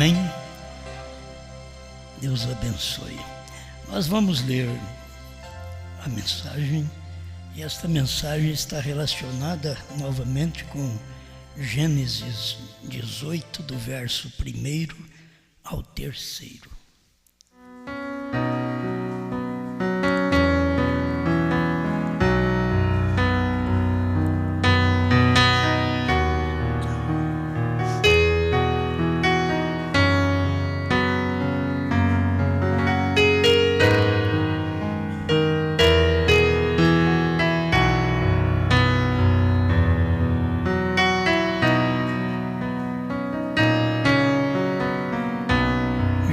Amém? Deus abençoe. Nós vamos ler a mensagem, e esta mensagem está relacionada novamente com Gênesis 18, do verso 1 ao 3.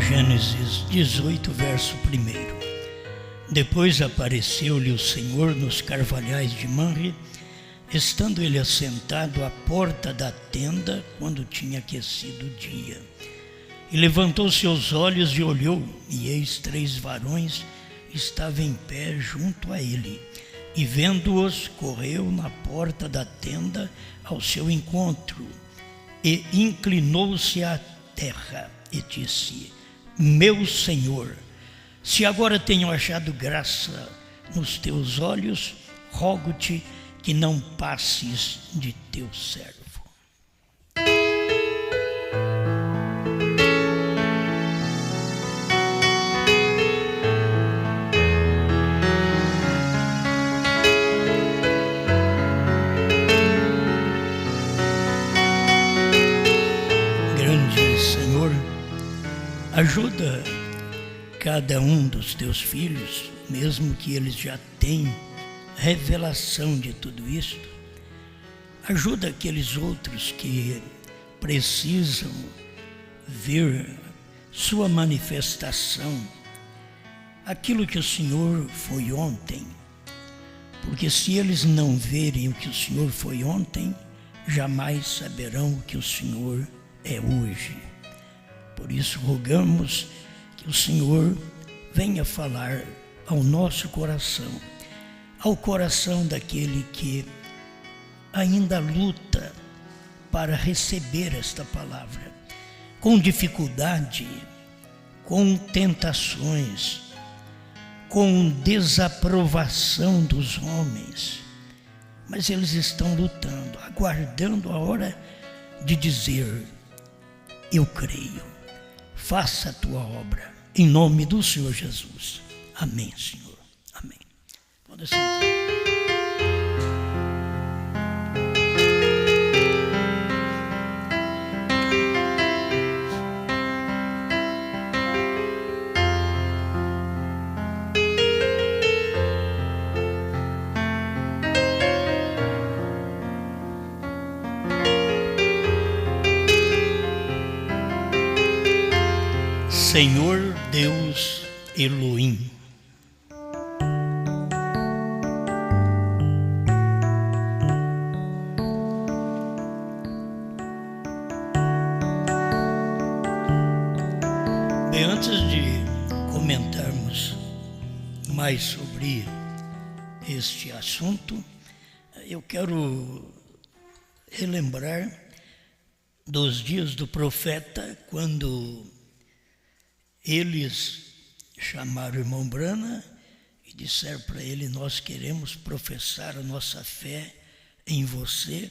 Gênesis 18, verso 1. Depois apareceu-lhe o Senhor nos carvalhais de Mamre, estando ele assentado à porta da tenda, quando tinha aquecido o dia. E levantou seus olhos e olhou, e eis 3 varões estavam em pé junto a ele. E vendo-os, correu na porta da tenda ao seu encontro, e inclinou-se à terra, e disse: Meu Senhor, se agora tenho achado graça nos teus olhos, rogo-te que não passes de teu servo. Grande Senhor, ajuda cada um dos teus filhos, mesmo que eles já tenham revelação de tudo isto. Ajuda aqueles outros que precisam ver sua manifestação, aquilo que o Senhor foi ontem. Porque se eles não verem o que o Senhor foi ontem, jamais saberão o que o Senhor é hoje. Por isso rogamos que o Senhor venha falar ao nosso coração, ao coração daquele que ainda luta para receber esta palavra, com dificuldade, com tentações, com desaprovação dos homens, mas eles estão lutando, aguardando a hora de dizer: eu creio, faça a tua obra, em nome do Senhor Jesus. Amém, Senhor. Amém. Pode sentar. Senhor Deus Elohim, bem, antes de comentarmos mais sobre este assunto, eu quero relembrar dos dias do profeta, quando eles chamaram o irmão Brana e disseram para ele: nós queremos professar a nossa fé em você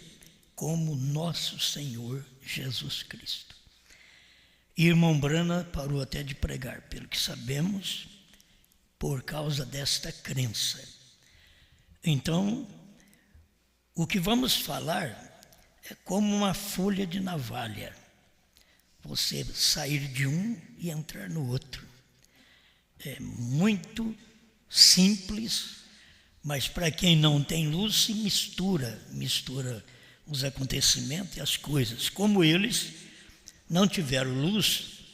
como nosso Senhor Jesus Cristo. E o irmão Brana parou até de pregar, pelo que sabemos, por causa desta crença. Então, o que vamos falar é como uma folha de navalha. Você sair de um e entrar no outro. É muito simples, mas para quem não tem luz, se mistura os acontecimentos e as coisas. Como eles não tiveram luz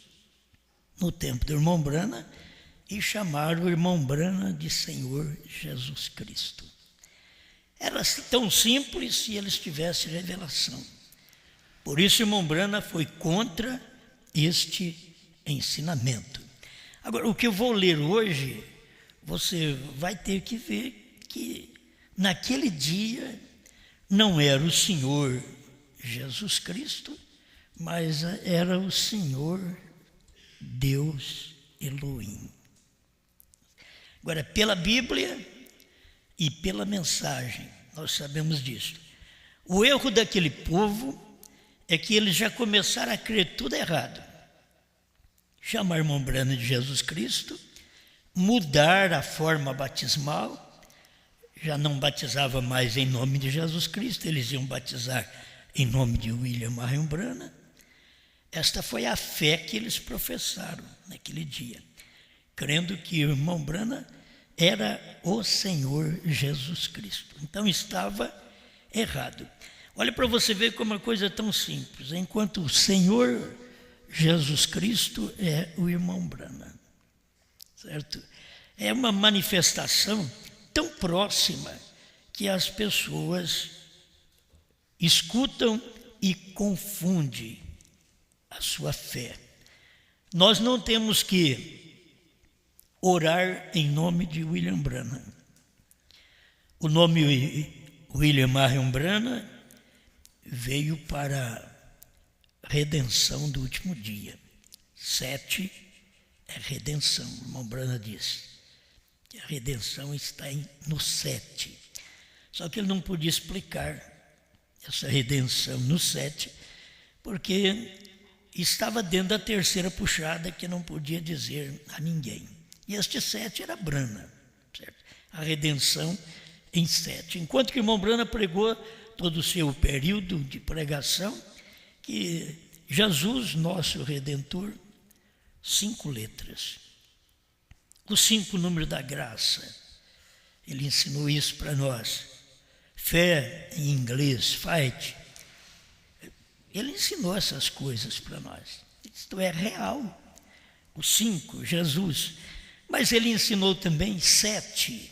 no tempo do irmão Brana e chamaram o irmão Brana de Senhor Jesus Cristo. Era tão simples se eles tivessem revelação. Por isso, o irmão Brana foi contra este ensinamento. Agora, o que eu vou ler hoje, você vai ter que ver que naquele dia não era o Senhor Jesus Cristo, mas era o Senhor Deus Elohim. Agora, pela Bíblia e pela mensagem, nós sabemos disso. O erro daquele povo é que eles já começaram a crer tudo errado. Chamar irmão Branham de Jesus Cristo, mudar a forma batismal, já não batizava mais em nome de Jesus Cristo, eles iam batizar em nome de William Marion Branham. Esta foi a fé que eles professaram naquele dia, crendo que o irmão Branham era o Senhor Jesus Cristo. Então estava errado. Olha para você ver como uma coisa tão simples. Enquanto o Senhor Jesus Cristo é o irmão Branham, certo? É uma manifestação tão próxima que as pessoas escutam e confundem a sua fé. Nós não temos que orar em nome de William Branham. O nome William Marion Branham veio para a redenção do último dia. 7 é redenção, o irmão Branham disse. A redenção está no 7. Só que ele não podia explicar essa redenção no 7, porque estava dentro da terceira puxada que não podia dizer a ninguém. E este 7 era Branham, certo? A redenção em 7. Enquanto que o irmão Branham pregou todo o seu período de pregação, que Jesus, nosso Redentor, 5 letras. Os 5 números da graça. Ele ensinou isso para nós. Fé, em inglês, fight. Ele ensinou essas coisas para nós. Isto é real. Os 5, Jesus. Mas ele ensinou também 7,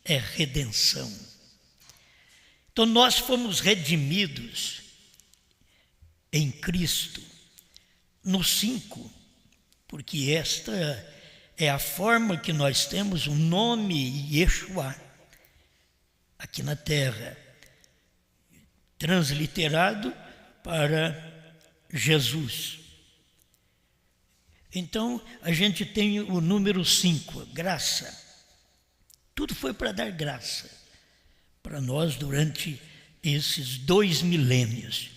é redenção. Então nós fomos redimidos em Cristo. No 5, porque esta é a forma que nós temos o nome Yeshua aqui na terra, transliterado para Jesus. Então, a gente tem o número 5, graça. Tudo foi para dar graça para nós durante esses 2 milênios.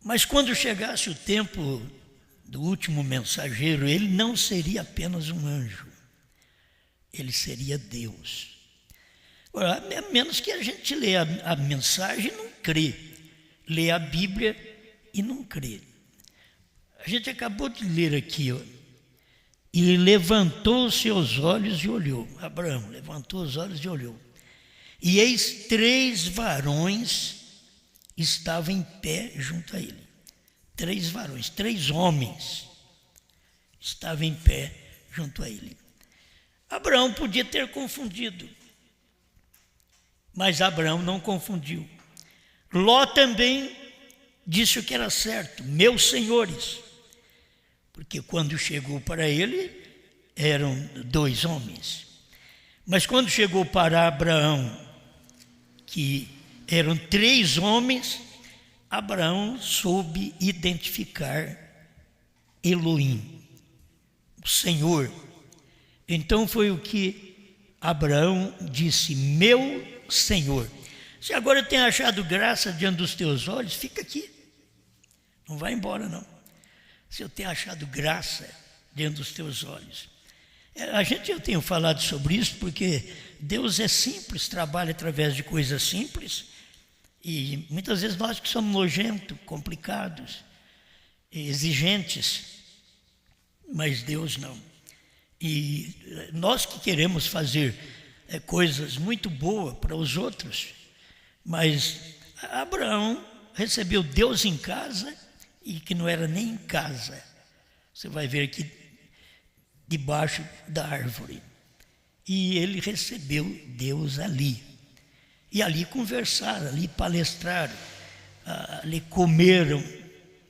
Mas quando chegasse o tempo do último mensageiro, ele não seria apenas um anjo, ele seria Deus. Agora, a menos que a gente lê a mensagem e não crê, lê a Bíblia e não crê. A gente acabou de ler aqui, ó, e levantou os seus olhos e olhou. Abraão levantou os olhos e olhou. E eis 3 varões estavam em pé junto a ele. 3 varões, 3 homens estavam em pé junto a ele. Abraão podia ter confundido, mas Abraão não confundiu. Ló também disse o que era certo, meus senhores, porque quando chegou para ele, eram 2 homens. Mas quando chegou para Abraão, que eram 3 homens, Abraão soube identificar Elohim, o Senhor. Então foi o que Abraão disse, meu Senhor. Se agora eu tenho achado graça diante dos teus olhos, fica aqui. Não vai embora, não. Se eu tenho achado graça diante dos teus olhos. Eu tenho falado sobre isso porque Deus é simples, trabalha através de coisas simples. E muitas vezes nós que somos nojentos, complicados, exigentes, mas Deus não. E nós que queremos fazer coisas muito boas para os outros, mas Abraão recebeu Deus em casa e que não era nem em casa. Você vai ver aqui debaixo da árvore. E ele recebeu Deus ali. E ali conversaram, ali palestraram, ali comeram,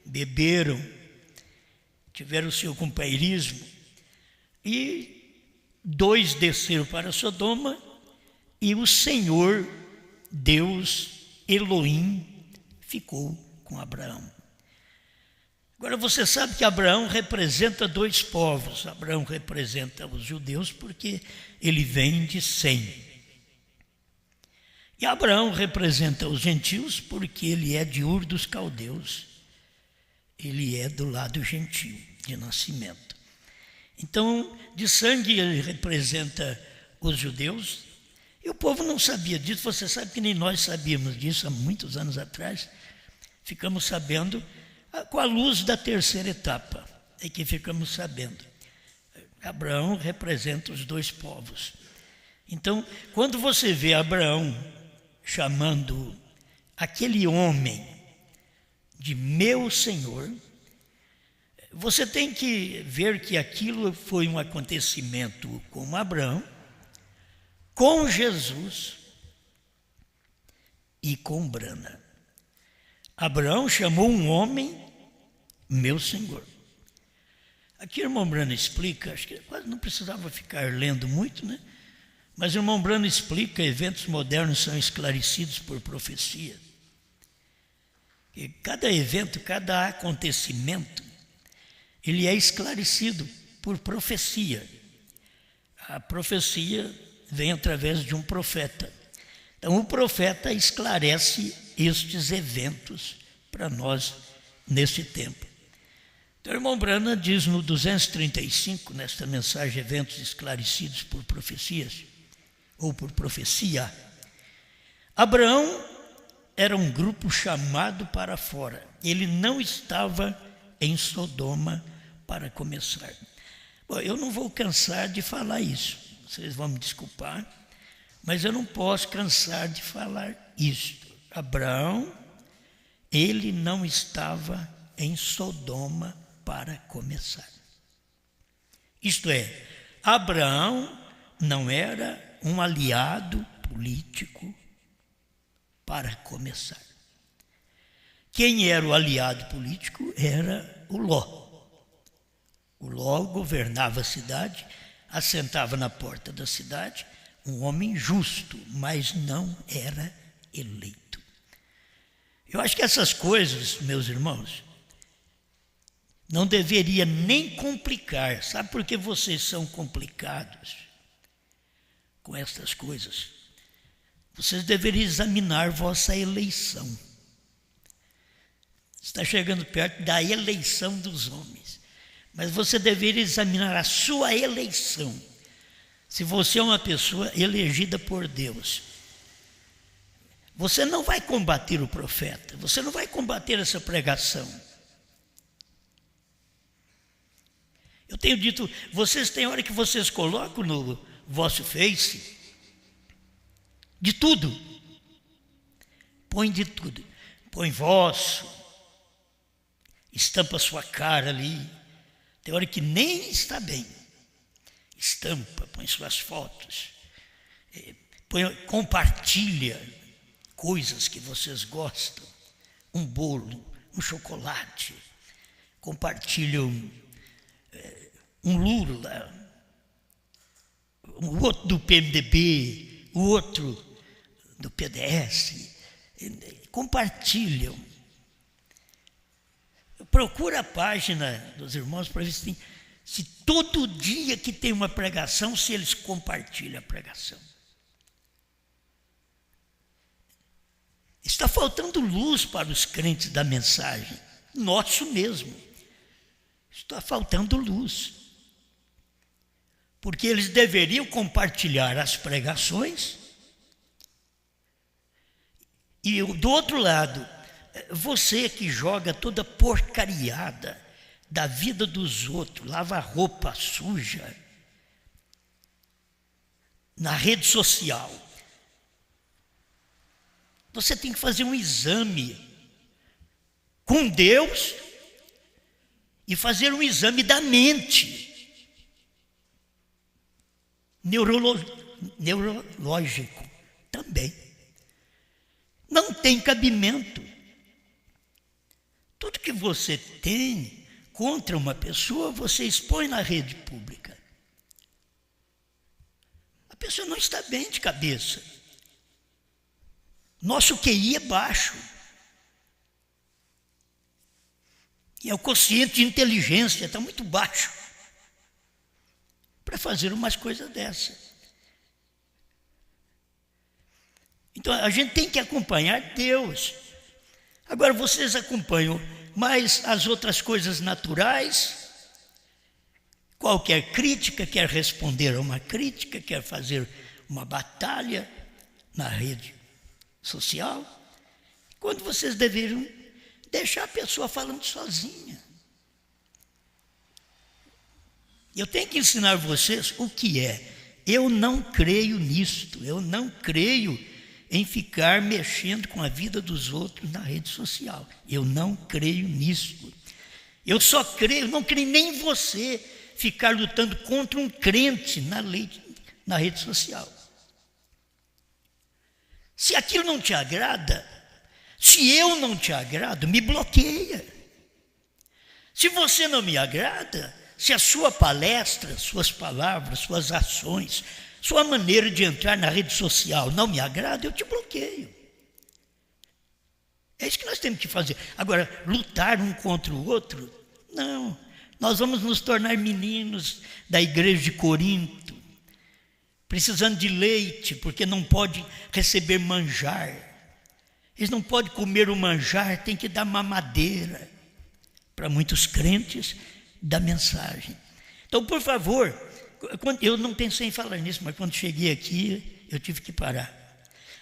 beberam, tiveram o seu companheirismo. E 2 desceram para Sodoma e o Senhor, Deus, Elohim, ficou com Abraão. Agora você sabe que Abraão representa dois povos. Abraão representa os judeus porque ele vem de Sem. E Abraão representa os gentios porque ele é de Ur dos Caldeus. Ele é do lado gentio, de nascimento. Então, de sangue ele representa os judeus. E o povo não sabia disso. Você sabe que nem nós sabíamos disso há muitos anos atrás. Ficamos sabendo com a luz da terceira etapa. É que ficamos sabendo. Abraão representa os dois povos. Então, quando você vê Abraão chamando aquele homem de meu Senhor, você tem que ver que aquilo foi um acontecimento com Abraão, com Jesus e com Brana. Abraão chamou um homem meu Senhor. Aqui o irmão Brana explica, acho que quase não precisava ficar lendo muito, né? Mas o irmão Brana explica, eventos modernos são esclarecidos por profecia. E cada evento, cada acontecimento, ele é esclarecido por profecia. A profecia vem através de um profeta. Então o profeta esclarece estes eventos para nós nesse tempo. Então o irmão Brana diz no 235, nesta mensagem, eventos esclarecidos por profecias, ou por profecia, Abraão era um grupo chamado para fora. Ele não estava em Sodoma para começar. Bom, eu não vou cansar de falar isso. Vocês vão me desculpar, mas eu não posso cansar de falar isto. Abraão, ele não estava em Sodoma para começar. Isto é, Abraão não era um aliado político para começar. Quem era o aliado político era o Ló. O Ló governava a cidade, assentava na porta da cidade, um homem justo, mas não era eleito. Eu acho que essas coisas, meus irmãos, não deveria nem complicar. Sabe por que vocês são complicados com estas coisas? Vocês deveriam examinar vossa eleição. Está chegando perto da eleição dos homens. Mas você deveria examinar a sua eleição. Se você é uma pessoa elegida por Deus, você não vai combater o profeta, você não vai combater essa pregação. Eu tenho dito, vocês têm hora que vocês colocam no vosso Face de tudo. Põe de tudo. Põe vosso, estampa sua cara ali. Tem hora que nem está bem. Estampa, põe suas fotos. Compartilha coisas que vocês gostam. Um bolo, um chocolate. Compartilham um Lula, o outro do PMDB, o outro do PDS, compartilham. Procura a página dos irmãos para ver se todo dia que tem uma pregação, se eles compartilham a pregação. Está faltando luz para os crentes da mensagem, nosso mesmo. Está faltando luz. Porque eles deveriam compartilhar as pregações. E do outro lado, você que joga toda porcariada da vida dos outros, lava roupa suja na rede social, você tem que fazer um exame com Deus e fazer um exame da mente. Neurológico também. Não tem cabimento. Tudo que você tem contra uma pessoa, você expõe na rede pública. A pessoa não está bem de cabeça. Nosso QI é baixo. que é o quociente de inteligência, está muito baixo para fazer umas coisas dessas. Então a gente tem que acompanhar Deus. Agora vocês acompanham mais as outras coisas naturais. Qualquer crítica, quer responder a uma crítica, quer fazer uma batalha na rede social, quando vocês deveriam deixar a pessoa falando sozinha. Eu tenho que ensinar vocês o que é. Eu não creio nisto, eu não creio em ficar mexendo com a vida dos outros na rede social. Eu não creio nisso. Eu só creio, não creio nem em você ficar lutando contra um crente na rede social. Se aquilo não te agrada, se eu não te agrado, me bloqueia. Se você não me agrada, se a sua palestra, suas palavras, suas ações, sua maneira de entrar na rede social não me agrada, eu te bloqueio. É isso que nós temos que fazer. Agora, lutar um contra o outro, não. Nós vamos nos tornar meninos da igreja de Corinto, precisando de leite, porque não pode receber manjar. Eles não podem comer o manjar, tem que dar mamadeira. Para muitos crentes, da mensagem. Então, por favor, eu não pensei em falar nisso, mas quando cheguei aqui, eu tive que parar.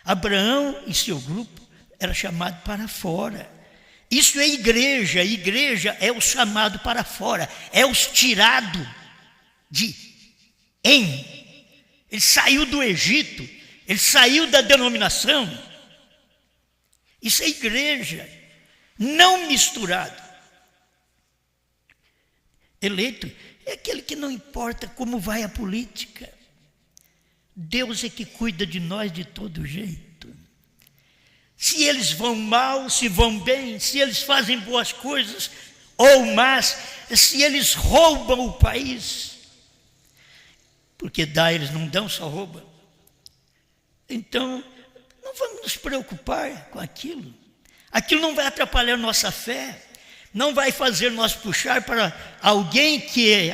Abraão e seu grupo era chamado para fora. Isso é igreja. A igreja é o chamado para fora, é os tirado de em. Ele saiu do Egito, ele saiu da denominação. Isso é igreja, não misturado. Eleito é aquele que não importa como vai a política. Deus é que cuida de nós de todo jeito. Se eles vão mal, se vão bem, se eles fazem boas coisas ou más, se eles roubam o país, porque dá, eles não dão, só roubam. Então, não vamos nos preocupar com aquilo. Aquilo não vai atrapalhar nossa fé, não vai fazer nós puxar para alguém que,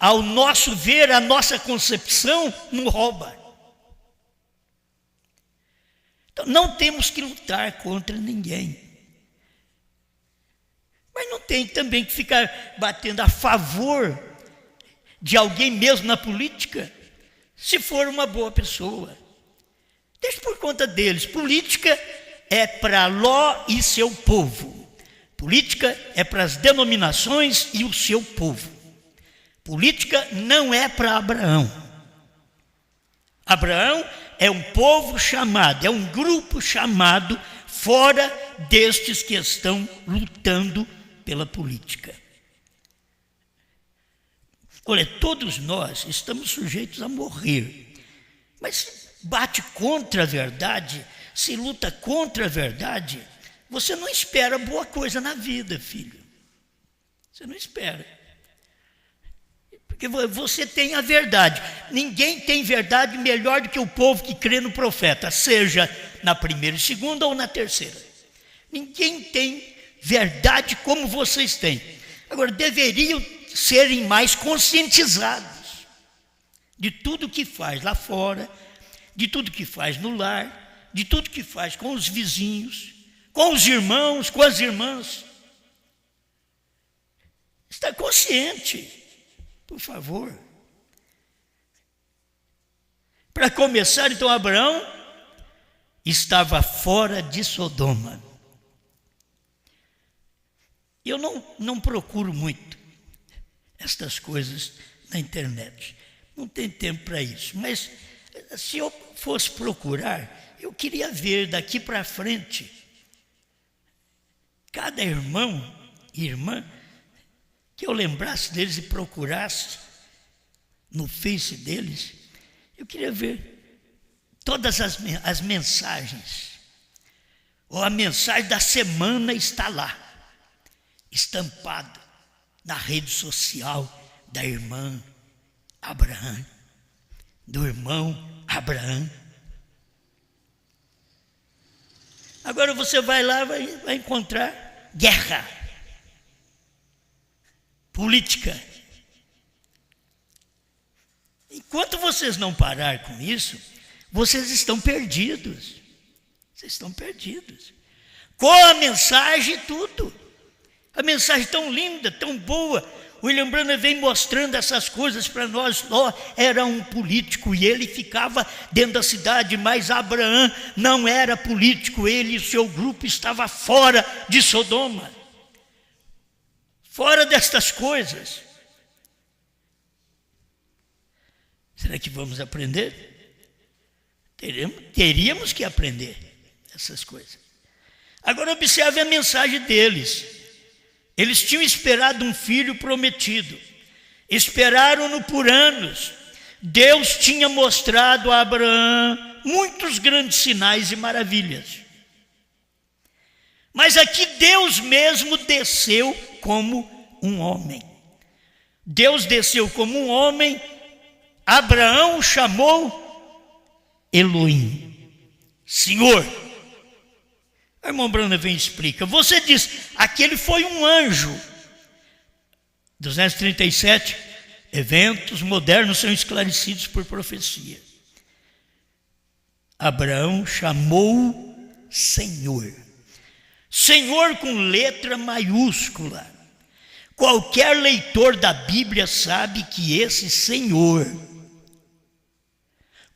ao nosso ver, a nossa concepção, não rouba. Então, não temos que lutar contra ninguém. Mas não tem também que ficar batendo a favor de alguém mesmo na política, se for uma boa pessoa. Deixa por conta deles. Política é para Ló e seu povo. Política é para as denominações e o seu povo. Política não é para Abraão. Abraão é um povo chamado, é um grupo chamado fora destes que estão lutando pela política. Olha, todos nós estamos sujeitos a morrer, mas se bate contra a verdade, se luta contra a verdade, você não espera boa coisa na vida, filho. Você não espera. Porque você tem a verdade. Ninguém tem verdade melhor do que o povo que crê no profeta, seja na primeira e segunda ou na terceira. Ninguém tem verdade como vocês têm. Agora, deveriam serem mais conscientizados de tudo que faz lá fora, de tudo que faz no lar, de tudo que faz com os vizinhos, com os irmãos, com as irmãs. Está consciente, por favor. Para começar, então, Abraão estava fora de Sodoma. Eu não procuro muito estas coisas na internet. Não tem tempo para isso. Mas se eu fosse procurar, eu queria ver daqui para frente cada irmão e irmã que eu lembrasse deles e procurasse no Face deles. Eu queria ver todas as mensagens. Ou a mensagem da semana está lá, estampado na rede social da irmã Abraão, do irmão Abraão. Agora você vai lá, vai encontrar guerra. política. Enquanto vocês não parar com isso, vocês estão perdidos. Vocês estão perdidos. Com a mensagem e tudo. A mensagem tão linda, tão boa. William Branham vem mostrando essas coisas para nós. Ló era um político e ele ficava dentro da cidade, mas Abraão não era político. Ele e o seu grupo estavam fora de Sodoma. Fora destas coisas. Será que vamos aprender? Teríamos que aprender essas coisas. Agora observe a mensagem deles. Eles tinham esperado um filho prometido. Esperaram-no por anos. Deus tinha mostrado a Abraão muitos grandes sinais e maravilhas. Mas aqui Deus mesmo desceu como um homem. Deus desceu como um homem. Abraão o chamou Elohim, Senhor. O irmão Branham vem e explica. Você diz, aquele foi um anjo. 237, eventos modernos são esclarecidos por profecia. Abraão chamou Senhor. Senhor com letra maiúscula. Qualquer leitor da Bíblia sabe que esse Senhor,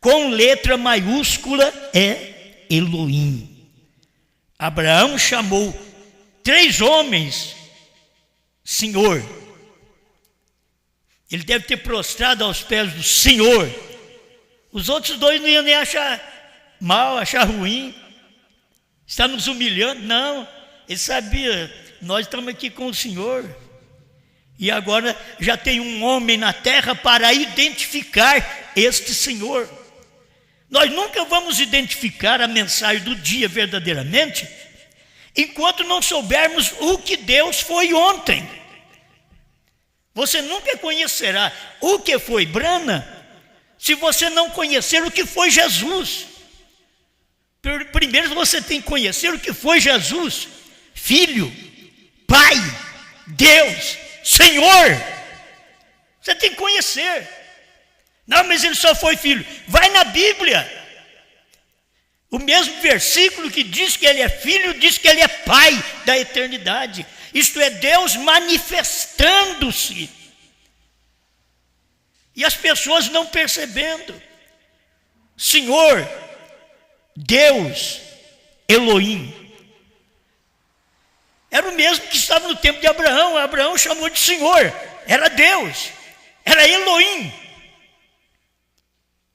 com letra maiúscula, é Elohim. Abraão chamou 3 homens Senhor. Ele deve ter prostrado aos pés do Senhor. Os outros 2 não iam nem achar mal, achar ruim. Está nos humilhando. Não, ele sabia, nós estamos aqui com o Senhor. E agora já tem um homem na terra para identificar este Senhor. Nós nunca vamos identificar a mensagem do dia verdadeiramente enquanto não soubermos o que Deus foi ontem. Você nunca conhecerá o que foi Branham se você não conhecer o que foi Jesus. Primeiro você tem que conhecer o que foi Jesus, Filho, Pai, Deus, Senhor. Você tem que conhecer. Não, mas ele só foi filho. Vai na Bíblia. O mesmo versículo que diz que ele é filho, diz que ele é pai da eternidade. Isto é, Deus manifestando-se. E as pessoas não percebendo. Senhor, Deus, Elohim. Era o mesmo que estava no tempo de Abraão. Abraão chamou de Senhor. Era Deus. Era Elohim.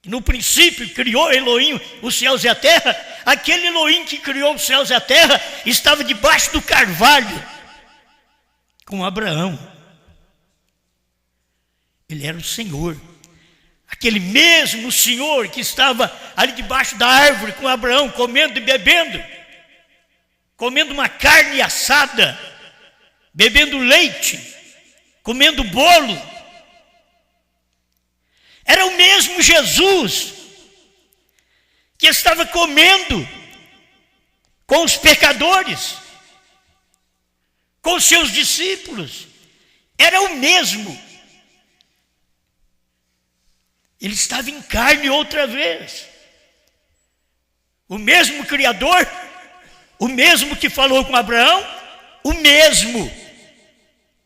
No princípio criou Elohim os céus e a terra. Aquele Elohim que criou os céus e a terra estava debaixo do carvalho com Abraão. Ele era o Senhor. Aquele mesmo Senhor que estava ali debaixo da árvore com Abraão, comendo e bebendo, comendo uma carne assada, bebendo leite, comendo bolo. Era o mesmo Jesus que estava comendo com os pecadores, com os seus discípulos. Era o mesmo. Ele estava em carne outra vez. O mesmo Criador, o mesmo que falou com Abraão, o mesmo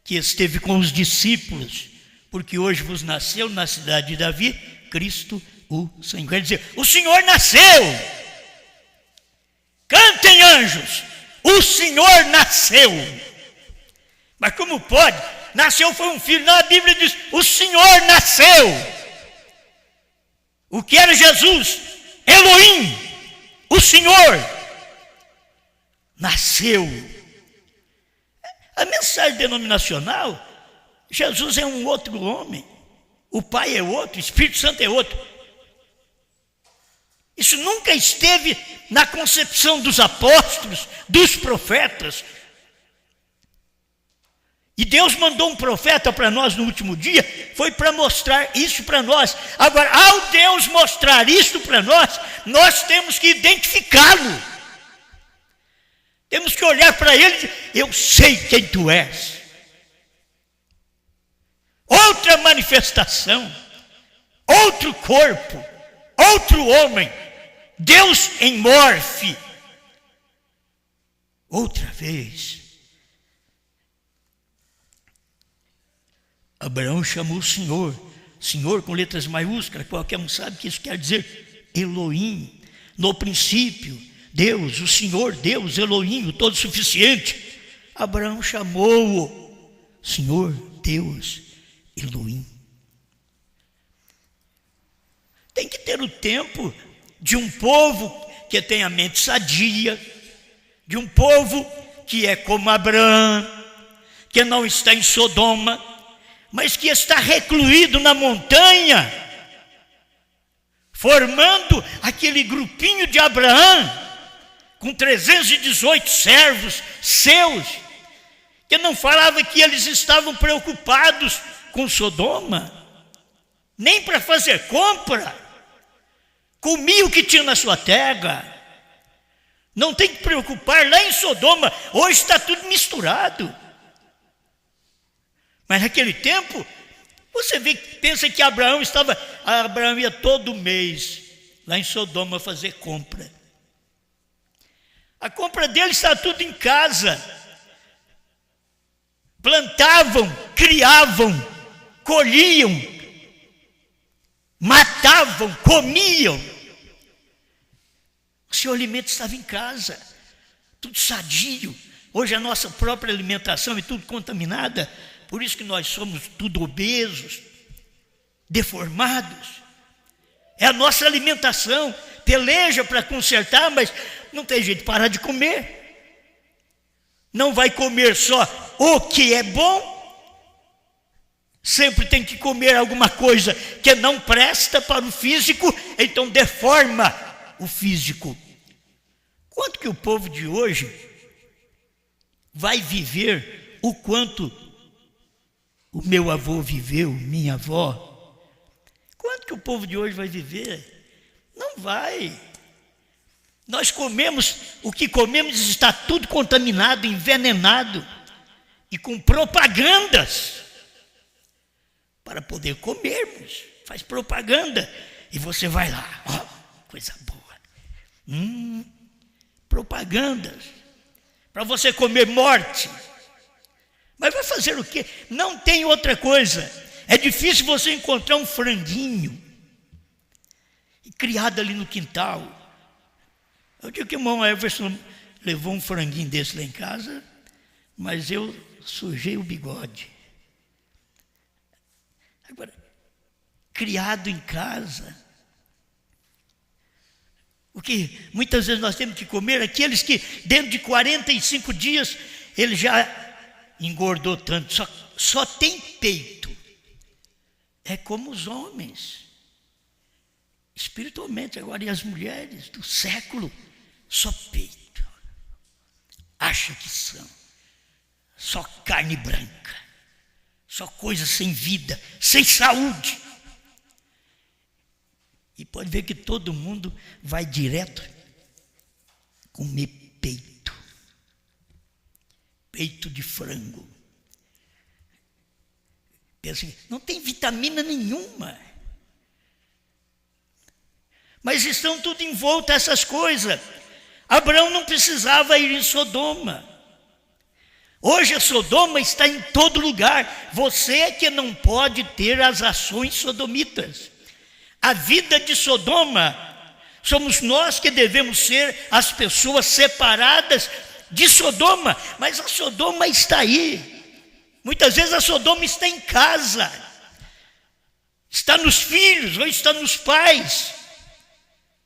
que esteve com os discípulos. Porque hoje vos nasceu na cidade de Davi, Cristo o Senhor. Quer dizer, o Senhor nasceu. Cantem, anjos, o Senhor nasceu. Mas como pode? Nasceu foi um filho. Não, a Bíblia diz, o Senhor nasceu. O que era Jesus? Elohim, o Senhor, nasceu. A mensagem denominacional, Jesus é um outro homem, o Pai é outro, o Espírito Santo é outro. Isso nunca esteve na concepção dos apóstolos, dos profetas. E Deus mandou um profeta para nós no último dia, foi para mostrar isso para nós. Agora, ao Deus mostrar isso para nós, nós temos que identificá-lo. Temos que olhar para ele e dizer, eu sei quem tu és. outra manifestação, outro corpo, outro homem, Deus em morfe. Outra vez, Abraão chamou o Senhor, Senhor com letras maiúsculas, qualquer um sabe que isso quer dizer Elohim. No princípio, Deus, o Senhor, Deus, Elohim, o todo-suficiente. Abraão chamou-o Senhor, Deus, Elohim. Tem que ter o tempo de um povo que tem a mente sadia, de um povo que é como Abraão, que não está em Sodoma, mas que está recluído na montanha, formando aquele grupinho de Abraão, com 318 servos seus, que não falava que eles estavam preocupados com Sodoma, nem para fazer compra, comia o que tinha na sua terra. Não tem que preocupar lá em Sodoma, hoje está tudo misturado. Mas naquele tempo, você pensa que Abraão ia todo mês lá em Sodoma fazer compra. A compra dele está tudo em casa. Plantavam, criavam, colhiam, matavam, comiam. O seu alimento estava em casa, tudo sadio. Hoje a nossa própria alimentação é tudo contaminada, por isso que nós somos tudo obesos, deformados. É a nossa alimentação, peleja para consertar, mas não tem jeito de parar de comer. Não vai comer só o que é bom, sempre tem que comer alguma coisa que não presta para o físico, então deforma o físico. Quanto que o povo de hoje vai viver o quanto o meu avô viveu, minha avó? Quanto que o povo de hoje vai viver? Não vai. Nós comemos, o que comemos está tudo contaminado, envenenado e com propagandas para poder comermos. Faz propaganda e você vai lá, ó, coisa boa. Propagandas para você comer morte. Mas vai fazer o quê? Não tem outra coisa. É difícil você encontrar um franguinho criado ali no quintal. Eu digo que o irmão Everson levou um franguinho desse lá em casa, mas eu sujei o bigode. Agora, criado em casa, o que muitas vezes nós temos que comer, aqueles que dentro de 45 dias ele já engordou tanto, só tem peito. É como os homens, espiritualmente. Agora, e as mulheres do século, só peito. Acha que são só carne branca, só coisa sem vida, sem saúde. E pode ver que todo mundo vai direto comer peito. Peito de frango. Pensa assim, não tem vitamina nenhuma. Mas estão tudo envolto a essas coisas. Abraão não precisava ir em Sodoma. Hoje a Sodoma está em todo lugar. Você é que não pode ter as ações sodomitas. A vida de Sodoma, somos nós que devemos ser as pessoas separadas de Sodoma. Mas a Sodoma está aí. Muitas vezes a Sodoma está em casa. Está nos filhos ou está nos pais.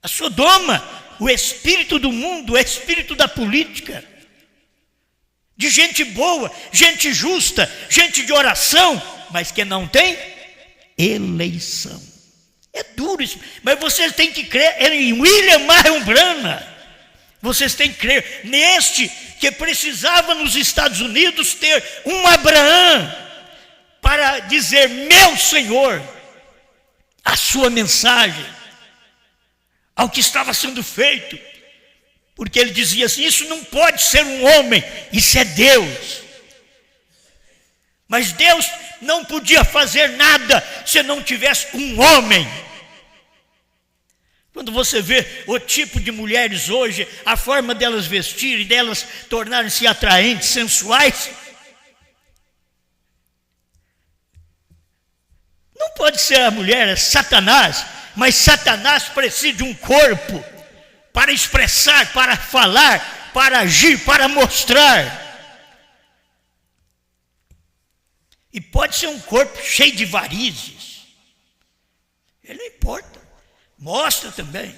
A Sodoma, o espírito do mundo, o espírito da política, de gente boa, gente justa, gente de oração, mas que não tem eleição. É duro isso, mas vocês têm que crer em William Marion Branham. Vocês têm que crer neste que precisava nos Estados Unidos ter um Abraão para dizer: meu Senhor, a sua mensagem ao que estava sendo feito, porque ele dizia assim: isso não pode ser um homem, isso é Deus. Mas Deus não podia fazer nada se não tivesse um homem. Quando você vê o tipo de mulheres hoje, a forma delas vestirem, delas tornarem-se atraentes, sensuais, não pode ser a mulher, é Satanás, mas Satanás precisa de um corpo para expressar, para falar, para agir, para mostrar. E pode ser um corpo cheio de varizes, ele não importa, mostra também.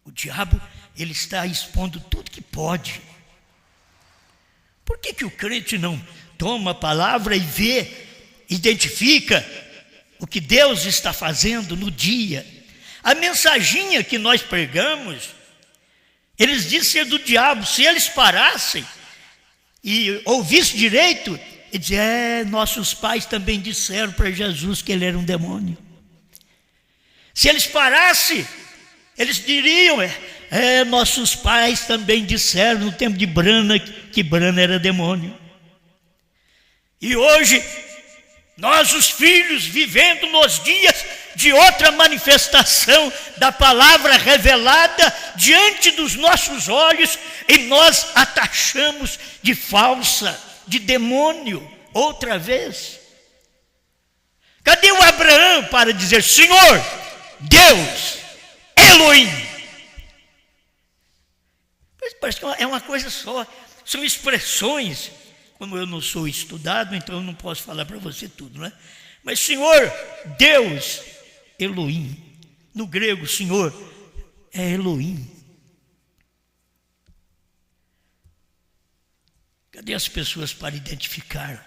O diabo, ele está expondo tudo que pode. Por que o crente não toma a palavra e vê, identifica o que Deus está fazendo no dia? A mensaginha que nós pregamos, eles dizem ser do diabo. Se eles parassem e ouvissem direito, e dizer, nossos pais também disseram para Jesus que ele era um demônio. Se eles parassem, eles diriam, nossos pais também disseram no tempo de Brana que Brana era demônio. E hoje, nós os filhos vivendo nos dias de outra manifestação da palavra revelada diante dos nossos olhos, e nós a taxamos de falsa, de demônio, outra vez. Cadê o Abraão para dizer, Senhor, Deus, Elohim? Parece que é uma coisa só, são expressões. Como eu não sou estudado, então eu não posso falar para você tudo, né? Mas Senhor, Deus, Elohim. No grego, Senhor é Elohim. Cadê as pessoas para identificar?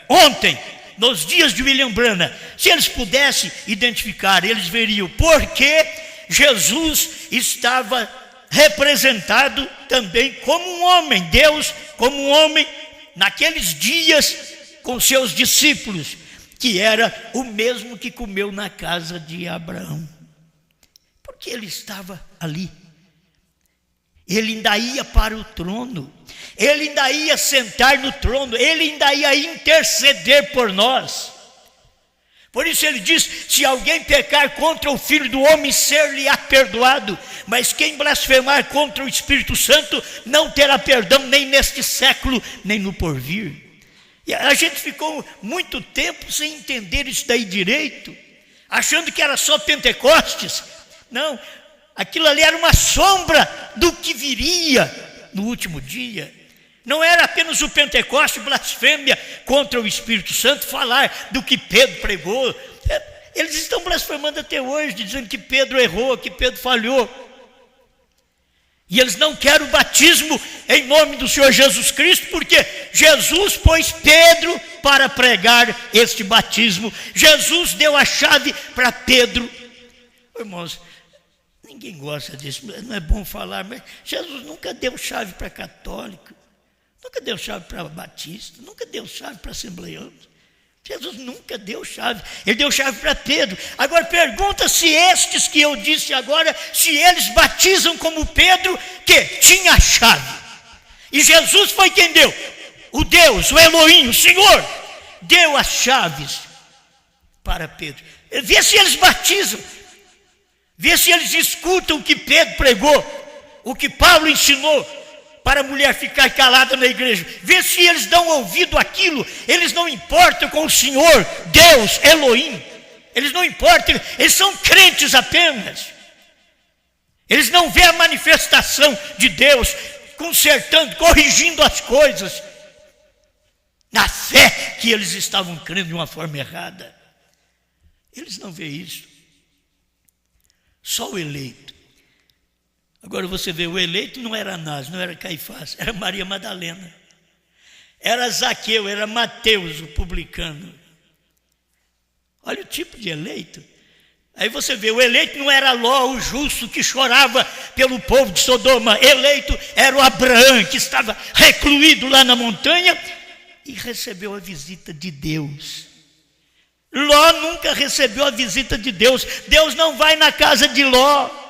Ontem, nos dias de William Branham, se eles pudessem identificar, eles veriam porque Jesus estava representado também como um homem, Deus como um homem, naqueles dias com seus discípulos, que era o mesmo que comeu na casa de Abraão. Porque ele estava ali. Ele ainda ia para o trono, ele ainda ia sentar no trono, ele ainda ia interceder por nós. Por isso ele diz, se alguém pecar contra o Filho do Homem, ser-lhe-á perdoado, mas quem blasfemar contra o Espírito Santo, não terá perdão nem neste século, nem no porvir. E a gente ficou muito tempo sem entender isso daí direito, achando que era só Pentecostes. Não, aquilo ali era uma sombra do que viria no último dia. Não era apenas o Pentecoste, blasfêmia contra o Espírito Santo, falar do que Pedro pregou. Eles estão blasfemando até hoje, dizendo que Pedro errou, que Pedro falhou. E eles não querem o batismo em nome do Senhor Jesus Cristo, porque Jesus pôs Pedro para pregar este batismo. Jesus deu a chave para Pedro. Irmãos, ninguém gosta disso, não é bom falar, mas Jesus nunca deu chave para católico. Nunca deu chave para batista, nunca deu chave para assembleiano. Jesus nunca deu chave, ele deu chave para Pedro. Agora pergunta se estes que eu disse agora, se eles batizam como Pedro, que tinha a chave. E Jesus foi quem deu, o Deus, o Elohim, o Senhor, deu as chaves para Pedro. Vê se eles batizam, vê se eles escutam o que Pedro pregou, o que Paulo ensinou, para a mulher ficar calada na igreja. Vê se eles dão ouvido àquilo. Eles não importam com o Senhor, Deus, Elohim. Eles não importam, eles são crentes apenas. Eles não vêem a manifestação de Deus consertando, corrigindo as coisas na fé que eles estavam crendo de uma forma errada. Eles não veem isso. Só o eleito. Agora você vê, o eleito não era Anás, não era Caifás, era Maria Madalena. Era Zaqueu, era Mateus, o publicano. Olha o tipo de eleito. Aí você vê, o eleito não era Ló, o justo, que chorava pelo povo de Sodoma. Eleito era o Abraão, que estava recluído lá na montanha e recebeu a visita de Deus. Ló nunca recebeu a visita de Deus. Deus não vai na casa de Ló.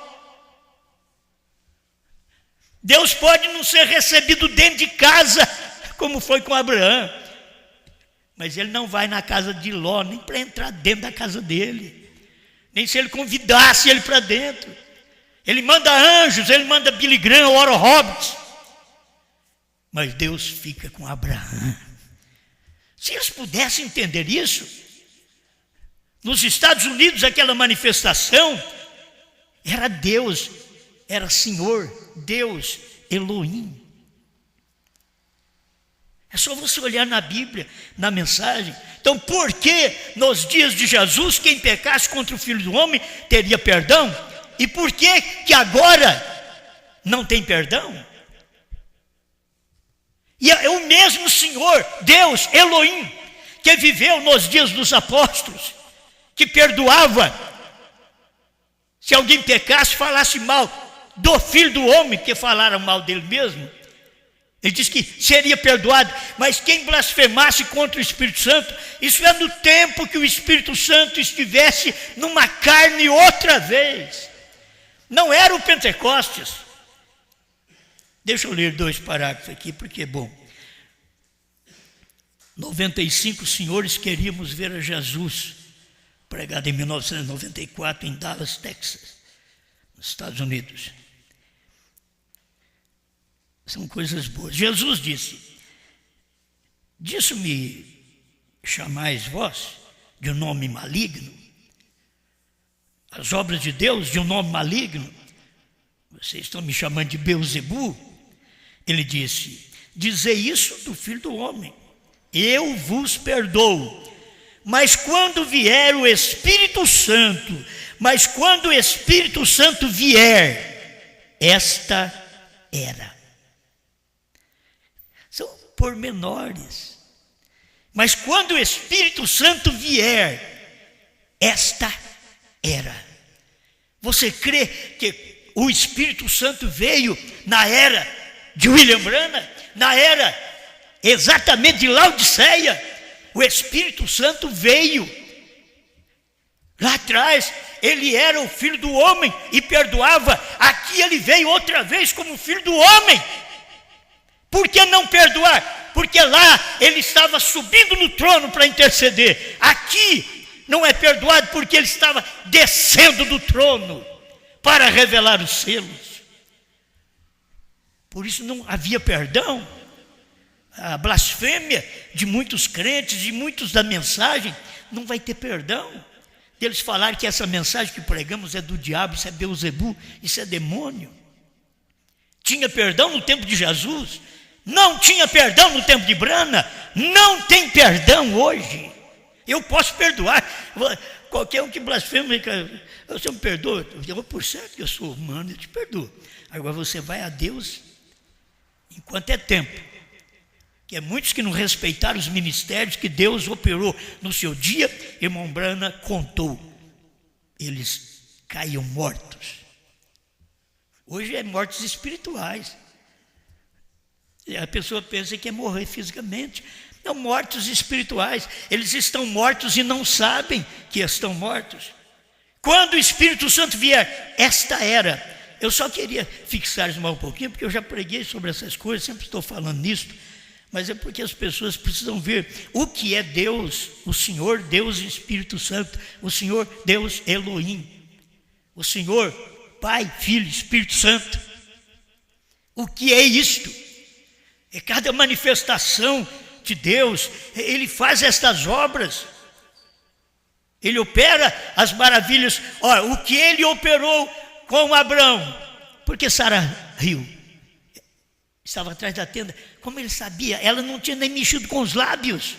Deus pode não ser recebido dentro de casa, como foi com Abraão. Mas ele não vai na casa de Ló, nem para entrar dentro da casa dele, nem se ele convidasse ele para dentro. Ele manda anjos, ele manda Billy Graham, Oral Roberts, mas Deus fica com Abraão. Se eles pudessem entender isso, nos Estados Unidos aquela manifestação era Deus, era Senhor, Deus, Elohim. É só você olhar na Bíblia, na mensagem. Então, por que nos dias de Jesus, quem pecasse contra o Filho do Homem teria perdão? E por que agora não tem perdão? E é o mesmo Senhor, Deus, Elohim, que viveu nos dias dos apóstolos, que perdoava. Se alguém pecasse, falasse mal do Filho do Homem, que falaram mal dele mesmo, ele diz que seria perdoado. Mas quem blasfemasse contra o Espírito Santo, isso é no tempo que o Espírito Santo estivesse numa carne outra vez. Não era o Pentecostes. Deixa eu ler 2 parágrafos aqui, porque é bom. 95 senhores queríamos ver a Jesus, pregado em 1994 em Dallas, Texas, nos Estados Unidos. São coisas boas. Jesus disse: disso me chamais vós de um nome maligno? As obras de Deus de um nome maligno? Vocês estão me chamando de Beelzebu? Ele disse: dizei isso do Filho do Homem, eu vos perdoo. Mas quando vier o Espírito Santo, vier, esta era. São pormenores. Mas quando o Espírito Santo vier, esta era. Você crê que o Espírito Santo veio na era de William Branham, na era exatamente de Laodiceia? O Espírito Santo veio lá atrás, ele era o Filho do Homem e perdoava. Aqui ele veio outra vez como Filho do Homem. Por que não perdoar? Porque lá ele estava subindo no trono para interceder. Aqui não é perdoado porque ele estava descendo do trono para revelar os selos. Por isso não havia perdão. A blasfêmia de muitos crentes, de muitos da mensagem, não vai ter perdão. Eles falaram que essa mensagem que pregamos é do diabo, isso é Beelzebu, isso é demônio. Tinha perdão no tempo de Jesus, não tinha perdão no tempo de Branham, não tem perdão hoje. Eu posso perdoar qualquer um que blasfema, você me perdoa, eu por certo que eu sou humano, eu te perdoo. Agora você vai a Deus enquanto é tempo. Que é muitos que não respeitaram os ministérios que Deus operou no seu dia. Irmão Branham contou, eles caíam mortos. Hoje é mortes espirituais. A pessoa pensa que é morrer fisicamente. Não, mortos espirituais. Eles estão mortos e não sabem que estão mortos. Quando o Espírito Santo vier, esta era. Eu só queria fixar isso mais um pouquinho, porque eu já preguei sobre essas coisas, sempre estou falando nisso. Mas é porque as pessoas precisam ver o que é Deus, o Senhor Deus e Espírito Santo, o Senhor Deus Elohim, o Senhor Pai, Filho, Espírito Santo. O que é isto? É cada manifestação de Deus, Ele faz estas obras, Ele opera as maravilhas. Olha, o que Ele operou com Abraão, porque Sara riu. Estava atrás da tenda, como ele sabia? Ela não tinha nem mexido com os lábios.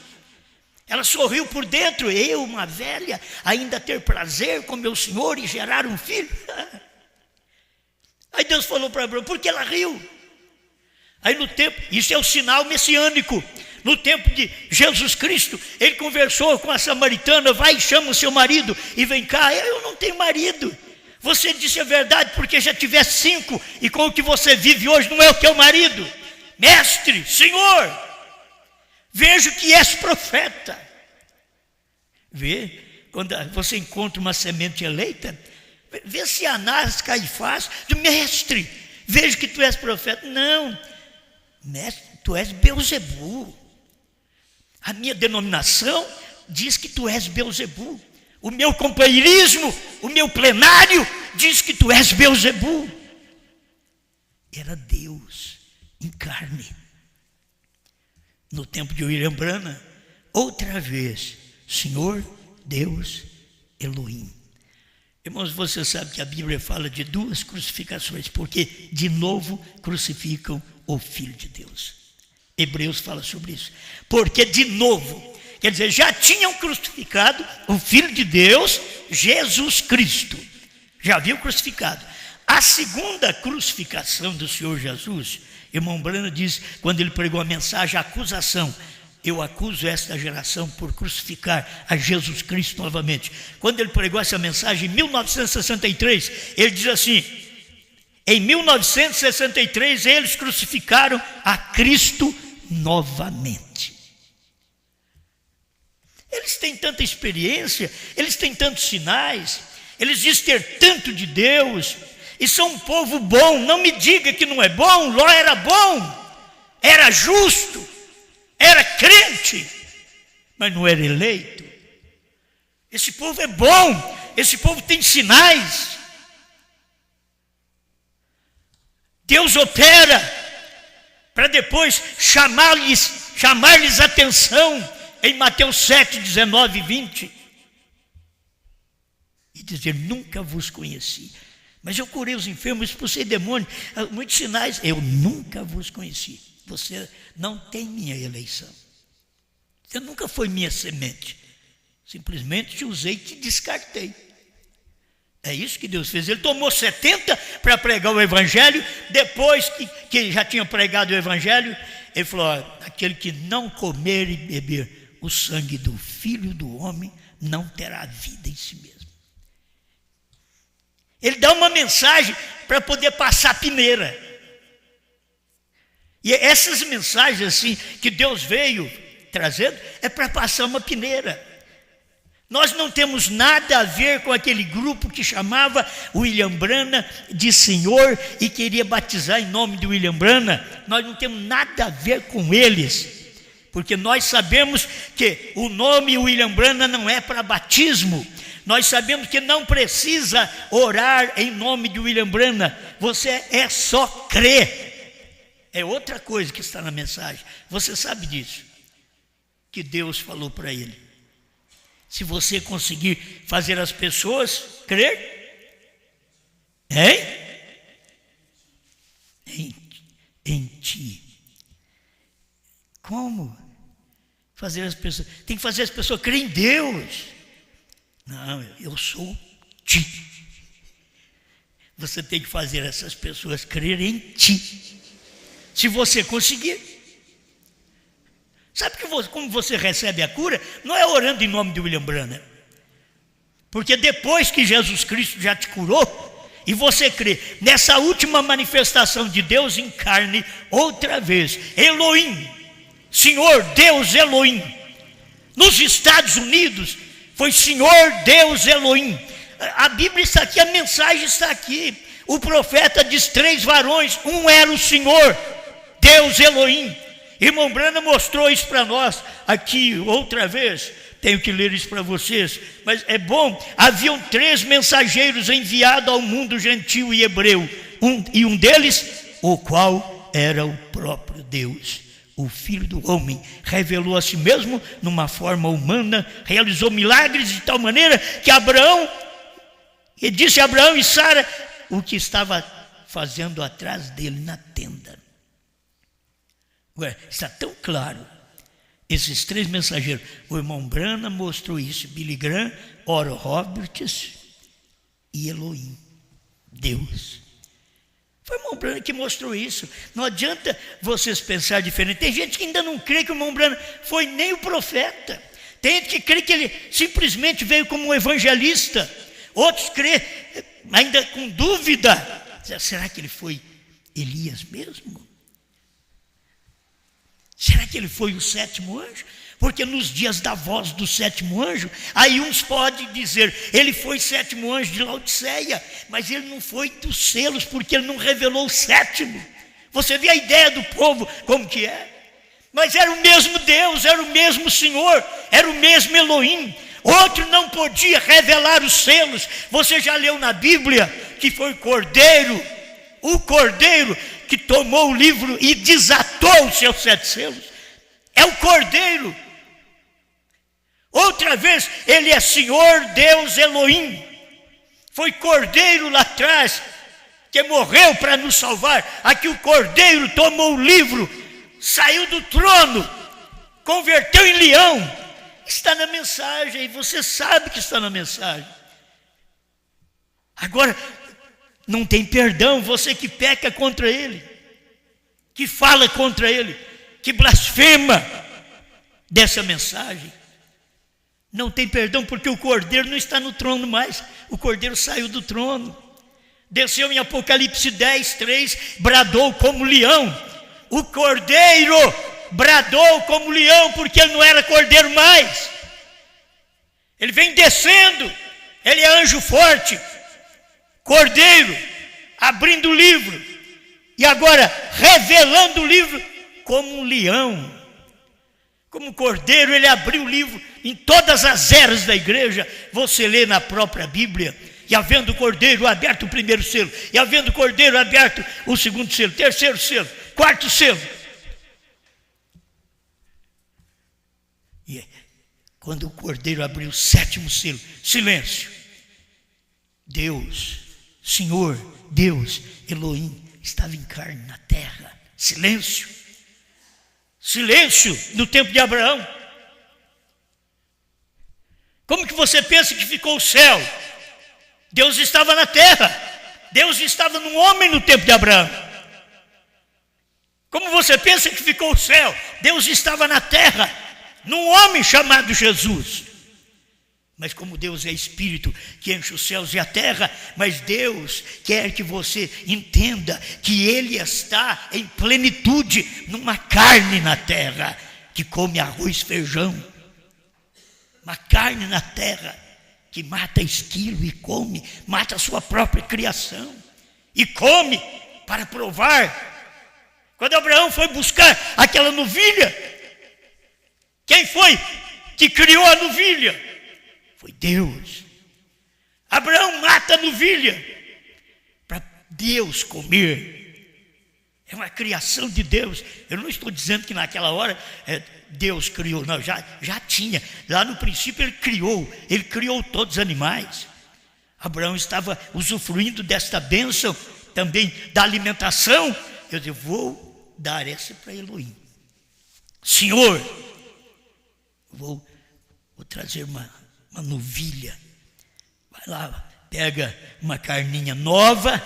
Ela sorriu por dentro. Eu, uma velha, ainda ter prazer com meu senhor e gerar um filho. Aí Deus falou para Abraão, por que ela riu? Aí no tempo, isso é o sinal messiânico. No tempo de Jesus Cristo, ele conversou com a samaritana, vai e chama o seu marido e vem cá. Eu não tenho marido. Você disse a verdade porque já tivesse 5 e com o que você vive hoje não é o teu marido. Mestre, Senhor, vejo que és profeta. Vê, quando você encontra uma semente eleita, vê se Anás, Caifás, mestre, vejo que tu és profeta. Não, mestre, tu és Beelzebu. A minha denominação diz que tu és Beelzebu. O meu companheirismo, o meu plenário diz que tu és Beelzebu. Era Deus em carne. No tempo de William Branham, outra vez, Senhor Deus Elohim. Irmãos, você sabe que a Bíblia fala de 2 crucificações, porque de novo crucificam o Filho de Deus. Hebreus fala sobre isso. Porque de novo, quer dizer, já tinham crucificado o Filho de Deus, Jesus Cristo. Já haviam crucificado. A segunda crucificação do Senhor Jesus, irmão Branham diz, quando ele pregou a mensagem, a acusação: eu acuso esta geração por crucificar a Jesus Cristo novamente. Quando ele pregou essa mensagem em 1963, ele diz assim: em 1963 eles crucificaram a Cristo novamente. Eles têm tanta experiência, eles têm tantos sinais, eles dizem ter tanto de Deus, e são um povo bom. Não me diga que não é bom. Ló era bom, era justo, era crente, mas não era eleito. Esse povo é bom, esse povo tem sinais. Deus opera para depois chamar-lhes atenção em Mateus 7, 19 e 20, e dizer: nunca vos conheci, mas eu curei os enfermos, expulsei demônios, muitos sinais. Eu nunca vos conheci. Você não tem minha eleição. Você nunca foi minha semente. Simplesmente te usei e te descartei. É isso que Deus fez. Ele tomou 70 para pregar o evangelho. Depois que já tinha pregado o evangelho, ele falou: aquele que não comer e beber o sangue do Filho do Homem não terá vida em si mesmo. Ele dá uma mensagem para poder passar a peneira. E essas mensagens assim que Deus veio trazendo é para passar uma peneira. Nós não temos nada a ver com aquele grupo que chamava William Branham de Senhor e queria batizar em nome de William Branham. Nós não temos nada a ver com eles, porque nós sabemos que o nome William Branham não é para batismo. Nós sabemos que não precisa orar em nome de William Branham. Você é só crer. É outra coisa que está na mensagem. Você sabe disso, que Deus falou para ele: se você conseguir fazer as pessoas crer, em ti. Como fazer as pessoas? Tem que fazer as pessoas crerem em Deus. Não, eu sou ti. Você tem que fazer essas pessoas crerem em ti. Se você conseguir. Sabe como você recebe a cura? Não é orando em nome de William Branham. Porque depois que Jesus Cristo já te curou, e você crê nessa última manifestação de Deus em carne, outra vez, Elohim, Senhor Deus Elohim. Nos Estados Unidos foi Senhor Deus Elohim. A Bíblia está aqui, a mensagem está aqui. O profeta diz 3 varões, um era o Senhor Deus Elohim. Irmão Branham mostrou isso para nós aqui outra vez. Tenho que ler isso para vocês, mas é bom. Haviam 3 mensageiros enviados ao mundo gentil e hebreu, um deles, o qual era o próprio Deus, o Filho do Homem. Revelou a si mesmo numa forma humana, realizou milagres de tal maneira que e disse a Abraão e Sara o que estava fazendo atrás dele na tenda. Ué, está tão claro. Esses 3 mensageiros, o irmão Branham mostrou isso, Billy Graham, Oral Roberts e Elohim, Deus. Foi o irmão Branham que mostrou isso. Não adianta vocês pensar diferente. Tem gente que ainda não crê que o irmão Branham foi nem o profeta. Tem gente que crê que ele simplesmente veio como um evangelista. Outros crê ainda com dúvida. Será que ele foi Elias mesmo? Será que ele foi o 7º anjo? Porque nos dias da voz do 7º anjo, aí uns podem dizer, ele foi 7º anjo de Laodiceia, mas ele não foi dos selos, porque ele não revelou o 7º. Você vê a ideia do povo como que é? Mas era o mesmo Deus, era o mesmo Senhor, era o mesmo Elohim. Outro não podia revelar os selos. Você já leu na Bíblia que foi o Cordeiro que tomou o livro e desatou os seus 7 selos? É o Cordeiro. Outra vez, ele é Senhor, Deus, Elohim. Foi Cordeiro lá atrás, que morreu para nos salvar. Aqui o Cordeiro tomou o livro, saiu do trono, converteu em leão. Está na mensagem, e você sabe que está na mensagem. Agora, não tem perdão, você que peca contra ele, que fala contra ele, que blasfema dessa mensagem. Não tem perdão, porque o Cordeiro não está no trono mais. O Cordeiro saiu do trono, desceu em Apocalipse 10, 3, bradou como leão. O Cordeiro bradou como leão, porque ele não era cordeiro mais. Ele vem descendo, ele é anjo forte, Cordeiro, abrindo o livro, e agora revelando o livro como um leão. Como Cordeiro, ele abriu o livro em todas as eras da igreja. Você lê na própria Bíblia, e havendo o Cordeiro aberto o primeiro selo, e havendo o Cordeiro aberto o segundo selo, terceiro selo, quarto selo. E quando o Cordeiro abriu o 7º selo, silêncio. Deus, Senhor, Deus, Elohim, estava em carne na terra. Silêncio. Silêncio no tempo de Abraão. Como que você pensa que ficou o céu? Deus estava na terra. Deus estava num homem no tempo de Abraão. Como você pensa que ficou o céu? Deus estava na terra, num homem chamado Jesus. Mas como Deus é Espírito que enche os céus e a terra, mas Deus quer que você entenda que Ele está em plenitude numa carne na terra, que come arroz e feijão. Uma carne na terra que mata esquilo e come, mata a sua própria criação e come para provar. Quando Abraão foi buscar aquela novilha, quem foi que criou a novilha? Foi Deus. Abraão mata a novilha para Deus comer. É uma criação de Deus. Eu não estou dizendo que naquela hora Deus criou, não, já tinha. Lá no princípio ele criou todos os animais. Abraão estava usufruindo desta bênção também da alimentação. Eu disse, vou dar essa para Elohim. Senhor, vou trazer uma novilha. Vai lá, pega uma carninha nova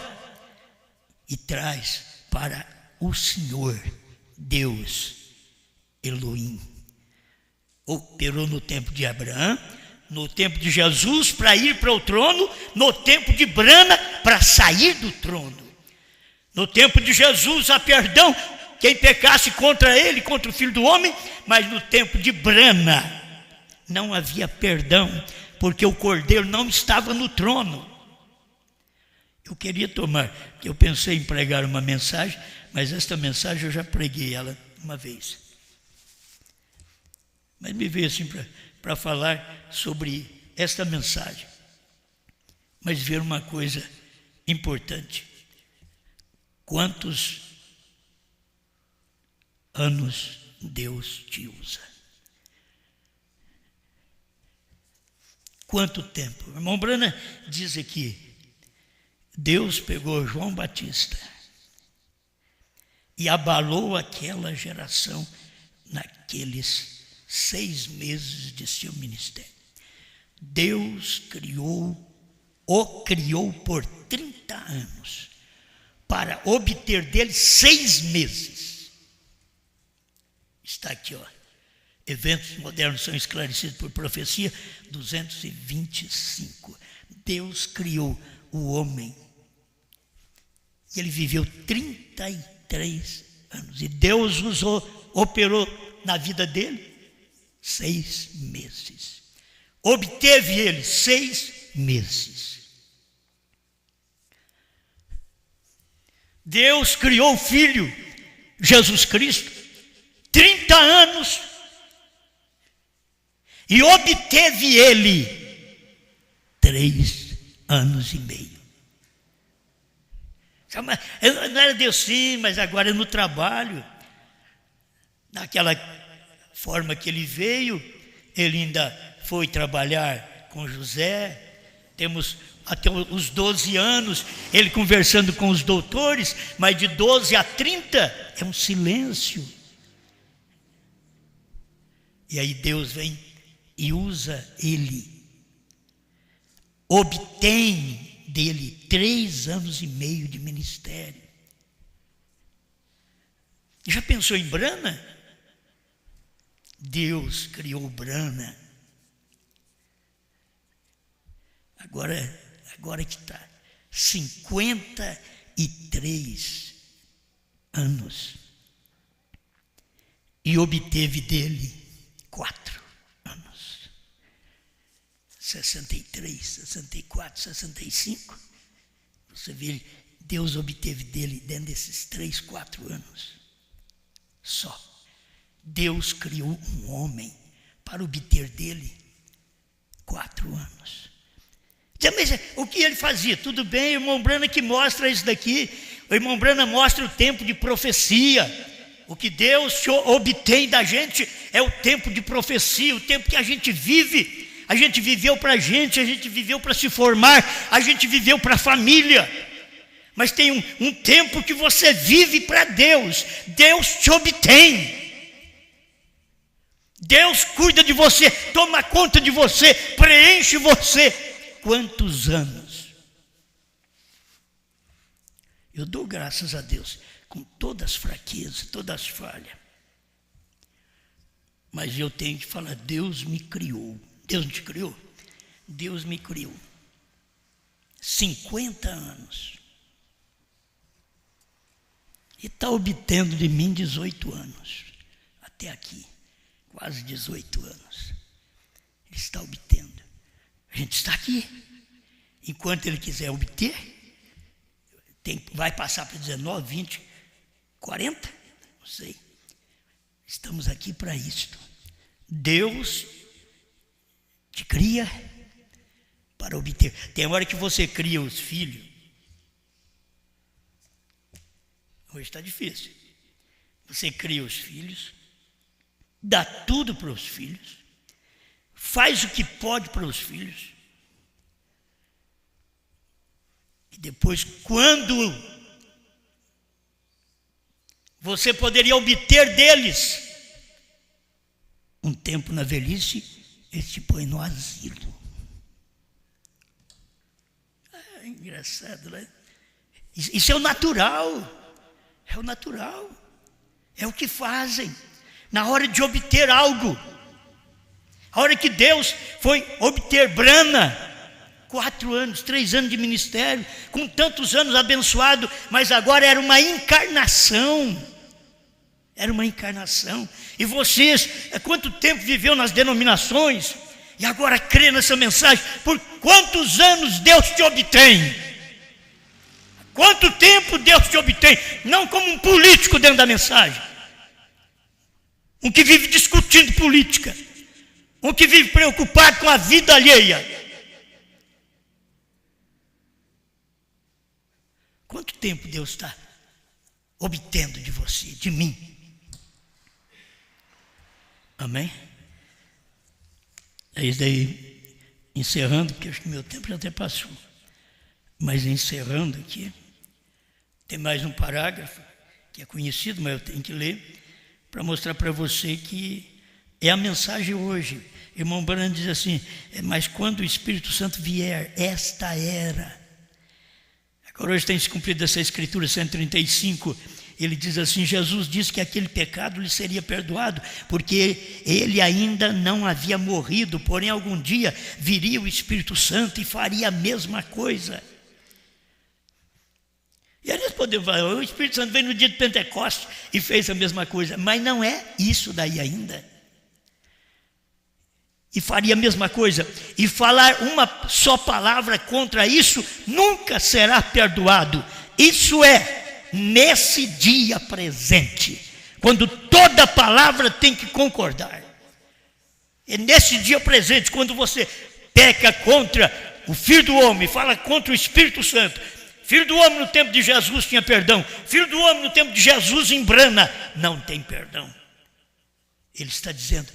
e traz para o Senhor, Deus, Elohim. Operou no tempo de Abraão, no tempo de Jesus para ir para o trono, no tempo de Brana para sair do trono. No tempo de Jesus há perdão quem pecasse contra ele, contra o Filho do Homem, mas no tempo de Brana não havia perdão, porque o Cordeiro não estava no trono. Eu queria eu pensei em pregar uma mensagem, mas esta mensagem eu já preguei ela uma vez. Mas me veio assim para falar sobre esta mensagem. Mas ver uma coisa importante. Quantos anos Deus te usa? Quanto tempo? O irmão Brana diz aqui, Deus pegou João Batista e abalou aquela geração naqueles 6 meses de seu ministério. Deus o criou por 30 anos para obter dele 6 meses. Está aqui, ó. Eventos modernos são esclarecidos por profecia, 225. Deus criou o homem. E ele viveu 33 anos. E Deus operou na vida dele 6 meses. Obteve ele 6 meses. Deus criou o Filho, Jesus Cristo, 30 30 anos, e obteve ele 3 anos e meio. Não era Deus, sim, mas agora no trabalho, daquela forma que ele veio, ele ainda foi trabalhar com José. Temos até os 12 anos, ele conversando com os doutores, mas de 12 a 30 é um silêncio. E aí Deus vem e usa ele, obtém dele 3 anos e meio de ministério. Já pensou em Brana? Deus criou Brana. Agora que está 53 anos. E obteve dele 4 anos. 63, 64, 65. Você vê, Deus obteve dele dentro desses 3, 4 anos. Só. Deus criou um homem para obter dele 4 anos. Mas o que ele fazia? Tudo bem, o irmão Brana que mostra isso daqui. O irmão Brana mostra o tempo de profecia. O que Deus obtém da gente é o tempo de profecia, o tempo que a gente vive. A gente viveu para a gente viveu para se formar, a gente viveu para a família. Mas tem um tempo que você vive para Deus. Deus te obtém. Deus cuida de você, toma conta de você, preenche você. Quantos anos? Eu dou graças a Deus, com todas as fraquezas, todas as falhas. Mas eu tenho que falar, Deus me criou. Deus não te criou? Deus me criou. 50 anos. E está obtendo de mim 18 anos. Até aqui, quase 18 anos. Ele está obtendo. A gente está aqui. Enquanto ele quiser obter, vai passar para 19, 20, 40, não sei. Estamos aqui para isto. Deus te cria para obter. Tem hora que você cria os filhos. Hoje está difícil. Você cria os filhos, dá tudo para os filhos, faz o que pode para os filhos. E depois, quando você poderia obter deles um tempo na velhice, eles te põem no asilo. Engraçado, né? Isso é o natural. É o natural. É o que fazem na hora de obter algo. A hora que Deus foi obter Brana, 4 anos, 3 anos de ministério, com tantos anos abençoado, mas agora era uma encarnação. Era uma encarnação. E vocês, quanto tempo viveu nas denominações, e agora crê nessa mensagem? Por quantos anos Deus te obtém? Quanto tempo Deus te obtém? Não como um político dentro da mensagem. Um que vive discutindo política. Um que vive preocupado com a vida alheia. Quanto tempo Deus está obtendo de você, de mim? Amém? É isso daí, encerrando, porque acho que meu tempo já até passou. Mas encerrando aqui, tem mais um parágrafo, que é conhecido, mas eu tenho que ler, para mostrar para você que é a mensagem hoje. Irmão Branham diz assim, mas quando o Espírito Santo vier, esta era. Agora hoje tem se cumprido essa escritura 135, ele diz assim, Jesus disse que aquele pecado lhe seria perdoado, porque ele ainda não havia morrido, porém algum dia viria o Espírito Santo e faria a mesma coisa. E aí nós podemos falar, o Espírito Santo veio no dia de Pentecostes e fez a mesma coisa, mas não é isso daí ainda. E faria a mesma coisa, e falar uma só palavra contra isso nunca será perdoado. Isso é nesse dia presente, quando toda palavra tem que concordar. É nesse dia presente, quando você peca contra o Filho do Homem, fala contra o Espírito Santo. Filho do Homem no tempo de Jesus tinha perdão. Filho do Homem no tempo de Jesus embrana, não tem perdão. Ele está dizendo,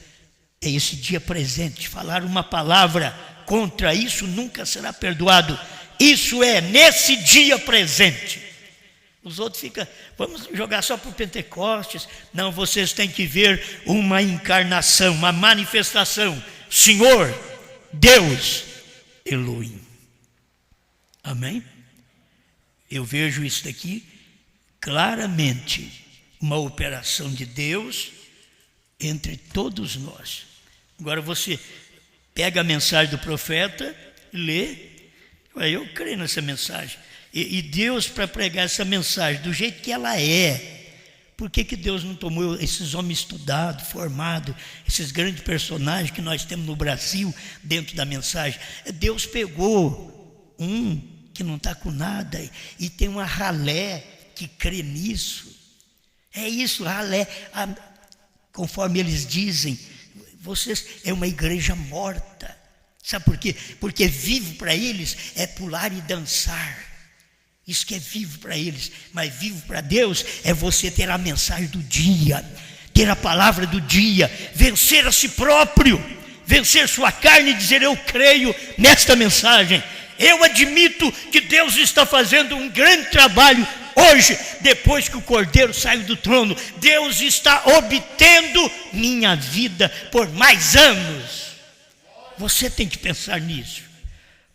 é esse dia presente, falar uma palavra contra isso nunca será perdoado. Isso é nesse dia presente. Os outros ficam, vamos jogar só para o Pentecostes. Não, vocês têm que ver uma encarnação, uma manifestação. Senhor, Deus, Elohim. Amém? Eu vejo isso daqui claramente, uma operação de Deus entre todos nós. Agora você pega a mensagem do profeta, lê, eu creio nessa mensagem. E Deus, para pregar essa mensagem do jeito que ela é, por que Deus não tomou esses homens estudados, formados, esses grandes personagens que nós temos no Brasil dentro da mensagem? Deus pegou um que não está com nada e tem uma ralé que crê nisso. É isso, ralé, conforme eles dizem, vocês é uma igreja morta. Sabe por quê? Porque vivo para eles é pular e dançar. Isso que é vivo para eles, mas vivo para Deus é você ter a mensagem do dia, ter a palavra do dia, vencer a si próprio, vencer sua carne e dizer: eu creio nesta mensagem, eu admito que Deus está fazendo um grande trabalho hoje, depois que o Cordeiro saiu do trono. Deus está obtendo minha vida por mais anos. Você tem que pensar nisso.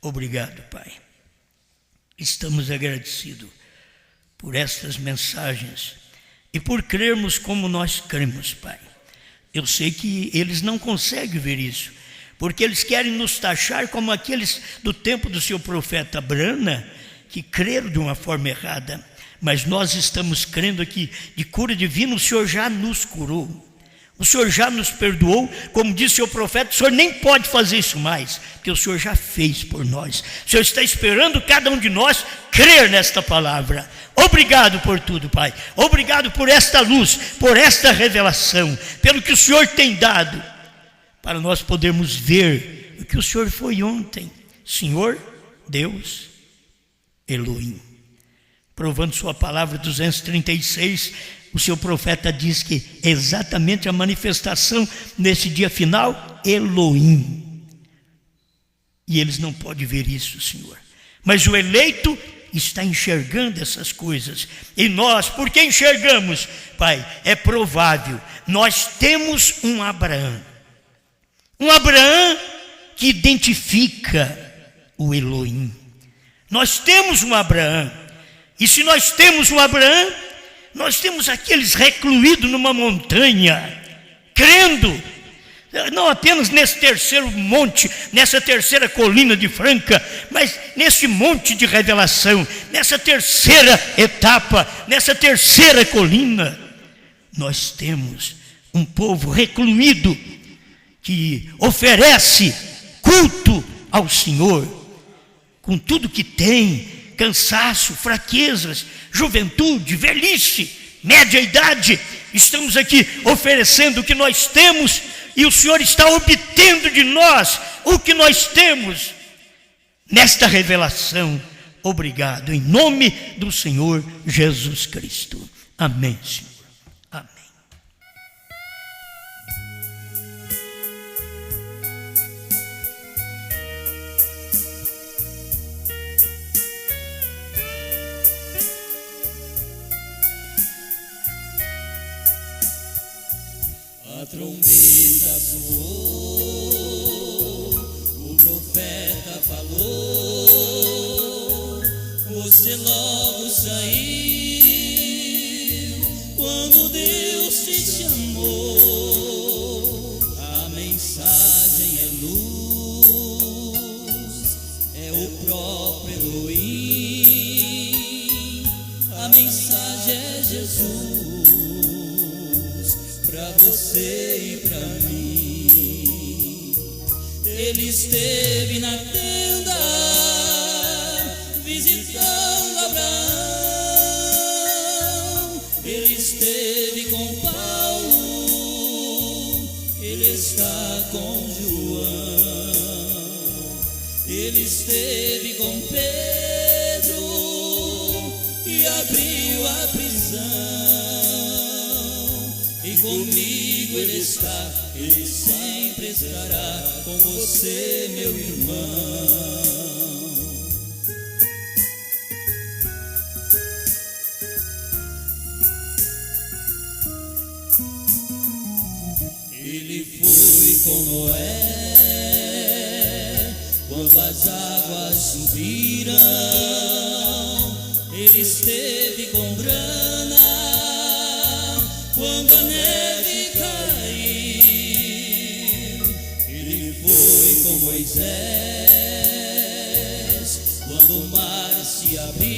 Obrigado, Pai. Estamos agradecidos por estas mensagens e por crermos como nós cremos, Pai. Eu sei que eles não conseguem ver isso, porque eles querem nos taxar como aqueles do tempo do seu profeta Brana, que creram de uma forma errada. Mas nós estamos crendo aqui de cura divina. O Senhor já nos curou, o Senhor já nos perdoou. Como disse o profeta, o Senhor nem pode fazer isso mais, porque o Senhor já fez por nós. O Senhor está esperando cada um de nós crer nesta palavra. Obrigado por tudo, Pai. Obrigado por esta luz, por esta revelação, pelo que o Senhor tem dado, para nós podermos ver o que o Senhor foi ontem. Senhor, Deus, Elohim. Provando sua palavra 236, o seu profeta diz que exatamente a manifestação nesse dia final, Elohim. E eles não podem ver isso, Senhor. Mas o eleito está enxergando essas coisas. E nós, por que enxergamos, Pai? É provável. Nós temos um Abraão. Um Abraão que identifica o Elohim. Nós temos um Abraão. E se nós temos um Abraão, nós temos aqueles recluídos numa montanha, crendo, não apenas nesse terceiro monte, nessa terceira colina de Franca, mas nesse monte de revelação, nessa terceira etapa, nessa terceira colina. Nós temos um povo recluído que oferece culto ao Senhor, com tudo que tem, cansaço, fraquezas, juventude, velhice, média idade. Estamos aqui oferecendo o que nós temos e o Senhor está obtendo de nós o que nós temos nesta revelação. Obrigado, em nome do Senhor Jesus Cristo. Amém, Senhor. Amém. A trombeta soou, o profeta falou, você logo saiu, quando Deus te chamou. A mensagem é luz, é o próprio Elohim, a mensagem é Jesus. Para você e para mim, ele esteve na tenda, visitando Abraão, ele esteve com o Pai. com João. Ele esteve com Pedro e abriu a prisão. E comigo Ele está, Ele sempre estará com você, meu irmão. Ele foi com Noé quando as águas subiram. Ele esteve com Brana quando a neve caiu. Ele foi com Moisés quando o mar se abriu.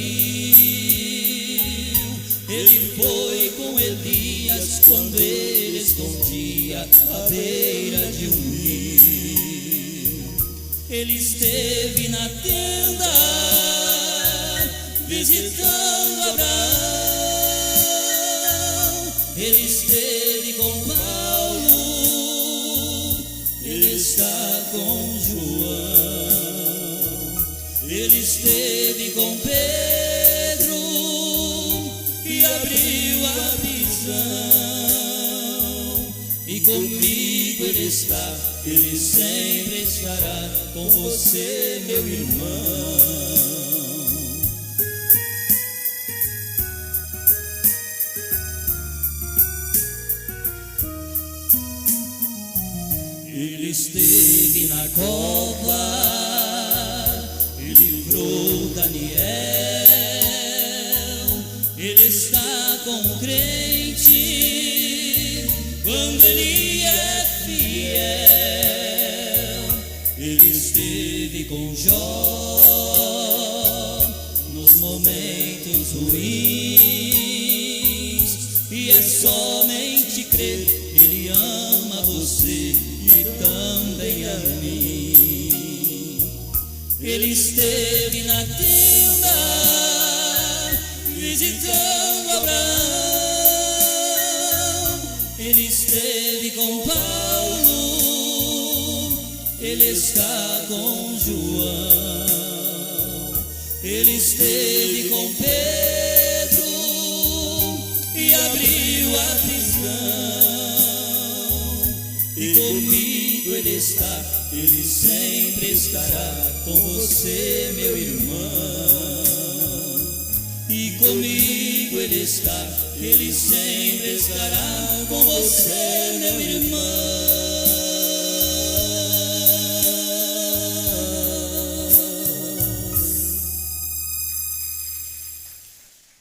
Ele foi com Elias quando ele escondia à beira de um rio. Ele esteve na tenda visitando Abraão. Ele esteve com Paulo, Ele está com João. Ele esteve com Pedro e abriu a prisão. E comigo Ele está, Ele sempre estará com você, meu irmão. Ele esteve na cova e livrou Daniel. Ele está com o crente quando ele é fiel. Ele esteve com Jó nos momentos ruins. E é somente crer, Ele ama você e também a mim. Ele esteve na tenda visitando Abraão. Ele esteve com Paulo, Ele está com João. Ele esteve com Pedro e abriu a prisão. E comigo Ele está, Ele sempre estará com você, meu irmão. E comigo Ele está, Ele sempre estará com você.